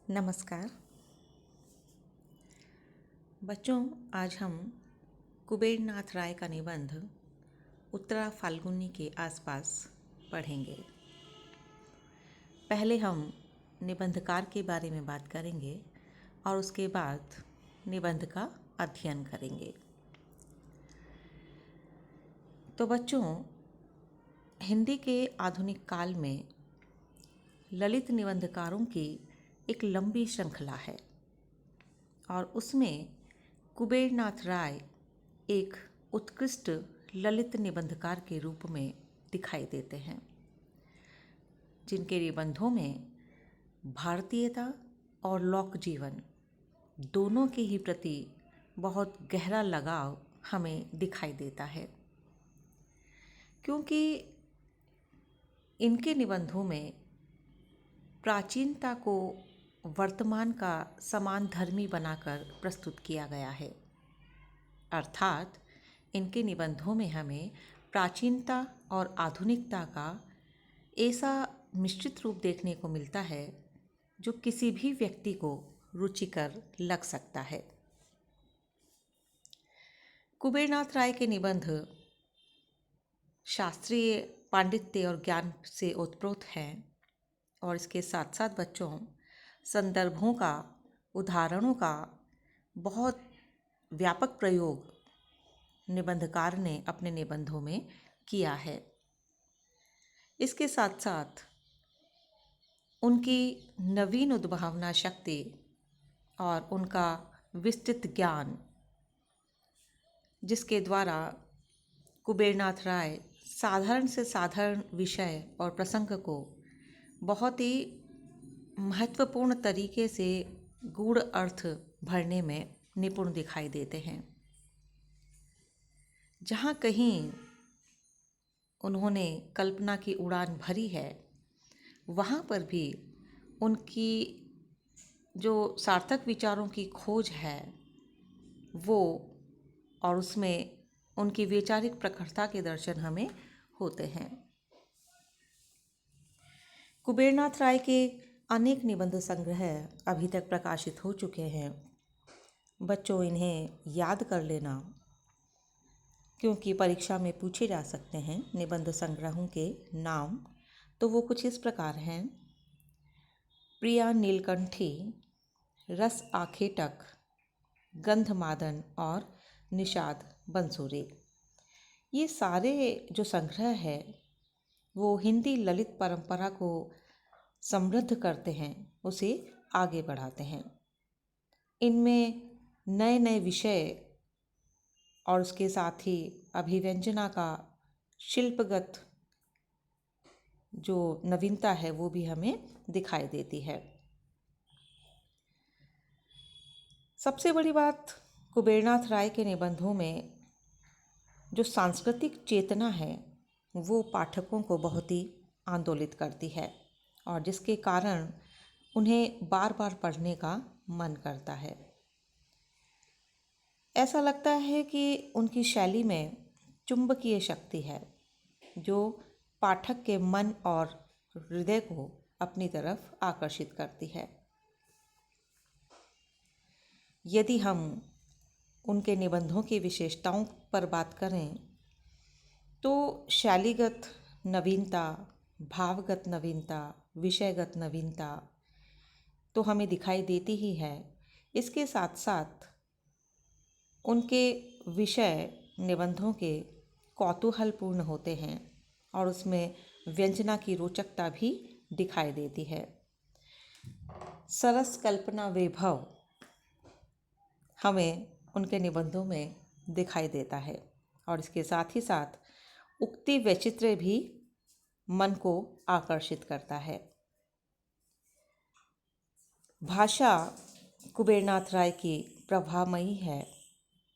नमस्कार बच्चों, आज हम कुबेर नाथ राय का निबंध उत्तरा फाल्गुनी के आसपास पढ़ेंगे। पहले हम निबंधकार के बारे में बात करेंगे और उसके बाद निबंध का अध्ययन करेंगे। तो बच्चों, हिंदी के आधुनिक काल में ललित निबंधकारों की एक लंबी श्रृंखला है और उसमें कुबेर नाथ राय एक उत्कृष्ट ललित निबंधकार के रूप में दिखाई देते हैं, जिनके निबंधों में भारतीयता और लोक जीवन दोनों के ही प्रति बहुत गहरा लगाव हमें दिखाई देता है, क्योंकि इनके निबंधों में प्राचीनता को वर्तमान का समान धर्मी बनाकर प्रस्तुत किया गया है। अर्थात इनके निबंधों में हमें प्राचीनता और आधुनिकता का ऐसा मिश्रित रूप देखने को मिलता है जो किसी भी व्यक्ति को रुचिकर लग सकता है। कुबेर नाथ राय के निबंध शास्त्रीय पांडित्य और ज्ञान से ओतप्रोत हैं और इसके साथ साथ बच्चों संदर्भों का, उदाहरणों का बहुत व्यापक प्रयोग निबंधकार ने अपने निबंधों में किया है। इसके साथ साथ उनकी नवीन उद्भावना शक्ति और उनका विस्तृत ज्ञान, जिसके द्वारा कुबेरनाथ राय साधारण से साधारण विषय और प्रसंग को बहुत ही महत्वपूर्ण तरीके से गूढ़ अर्थ भरने में निपुण दिखाई देते हैं। जहाँ कहीं उन्होंने कल्पना की उड़ान भरी है, वहाँ पर भी उनकी जो सार्थक विचारों की खोज है वो, और उसमें उनकी वैचारिक प्रखरता के दर्शन हमें होते हैं। कुबेरनाथ राय के अनेक निबंध संग्रह अभी तक प्रकाशित हो चुके हैं। बच्चों, इन्हें याद कर लेना, क्योंकि परीक्षा में पूछे जा सकते हैं निबंध संग्रहों के नाम। तो वो कुछ इस प्रकार हैं: प्रिया नीलकंठी, रस आखेटक, गंधमादन और निषाद बंसुरी। ये सारे जो संग्रह है वो हिंदी ललित परंपरा को समृद्ध करते हैं, उसे आगे बढ़ाते हैं। इनमें नए नए विषय और उसके साथ ही अभिव्यंजना का शिल्पगत जो नवीनता है वो भी हमें दिखाई देती है। सबसे बड़ी बात कुबेरनाथ राय के निबंधों में जो सांस्कृतिक चेतना है वो पाठकों को बहुत ही आंदोलित करती है और जिसके कारण उन्हें बार बार पढ़ने का मन करता है। ऐसा लगता है कि उनकी शैली में चुंबकीय शक्ति है जो पाठक के मन और हृदय को अपनी तरफ आकर्षित करती है। यदि हम उनके निबंधों की विशेषताओं पर बात करें तो शैलीगत नवीनता, भावगत नवीनता, विषयगत नवीनता तो हमें दिखाई देती ही है। इसके साथ साथ उनके विषय निबंधों के कौतूहलपूर्ण होते हैं और उसमें व्यंजना की रोचकता भी दिखाई देती है। सरस कल्पना वैभव हमें उनके निबंधों में दिखाई देता है और इसके साथ ही साथ उक्ति वैचित्र्य भी मन को आकर्षित करता है। भाषा कुबेरनाथ राय की प्रभावमयी है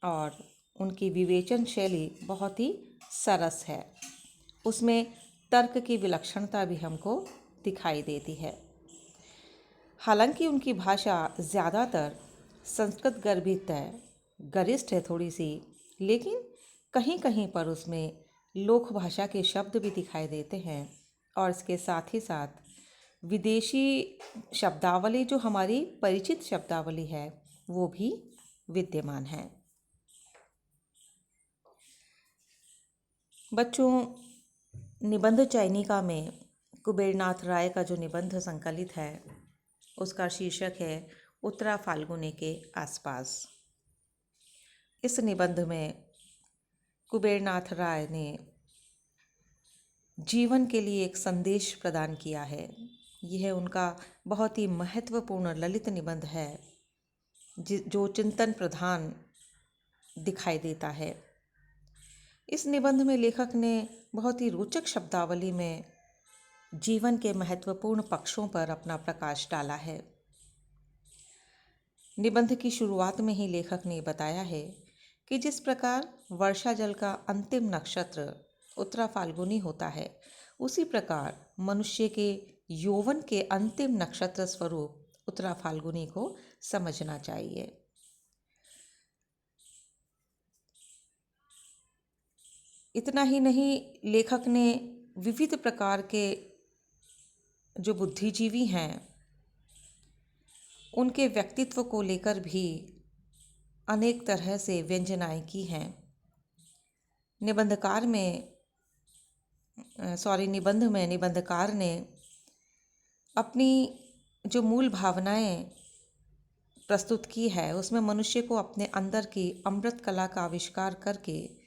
और उनकी विवेचन शैली बहुत ही सरस है। उसमें तर्क की विलक्षणता भी हमको दिखाई देती है। हालांकि उनकी भाषा ज़्यादातर संस्कृत गर्भित है, गरिष्ठ है थोड़ी सी, लेकिन कहीं कहीं पर उसमें लोक भाषा के शब्द भी दिखाई देते हैं और इसके साथ ही साथ विदेशी शब्दावली, जो हमारी परिचित शब्दावली है, वो भी विद्यमान है। बच्चों, निबंध चयनिका में कुबेरनाथ राय का जो निबंध संकलित है उसका शीर्षक है उत्तरा फाल्गुनी के आसपास। इस निबंध में कुबेरनाथ राय ने जीवन के लिए एक संदेश प्रदान किया है। यह उनका बहुत ही महत्वपूर्ण ललित निबंध है जो चिंतन प्रधान दिखाई देता है। इस निबंध में लेखक ने बहुत ही रोचक शब्दावली में जीवन के महत्वपूर्ण पक्षों पर अपना प्रकाश डाला है। निबंध की शुरुआत में ही लेखक ने बताया है कि जिस प्रकार वर्षा जल का अंतिम नक्षत्र उत्तरा फाल्गुनी होता है, उसी प्रकार मनुष्य के यौवन के अंतिम नक्षत्र स्वरूप उत्तरा फाल्गुनी को समझना चाहिए। इतना ही नहीं, लेखक ने विविध प्रकार के जो बुद्धिजीवी हैं उनके व्यक्तित्व को लेकर भी अनेक तरह से व्यंजनाएं की हैं। निबंध में निबंधकार ने अपनी जो मूल भावनाएं प्रस्तुत की है उसमें मनुष्य को अपने अंदर की अमृत कला का आविष्कार करके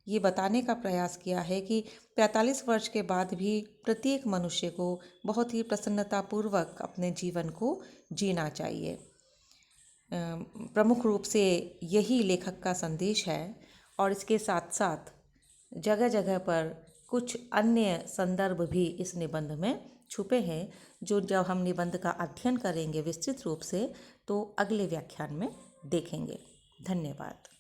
ये बताने का प्रयास किया है कि 45 वर्ष के बाद भी प्रत्येक मनुष्य को बहुत ही प्रसन्नतापूर्वक अपने जीवन को जीना चाहिए। प्रमुख रूप से यही लेखक का संदेश है और इसके साथ साथ जगह जगह पर कुछ अन्य संदर्भ भी इस निबंध में छुपे हैं, जो जब हम निबंध का अध्ययन करेंगे विस्तृत रूप से तो अगले व्याख्यान में देखेंगे। धन्यवाद।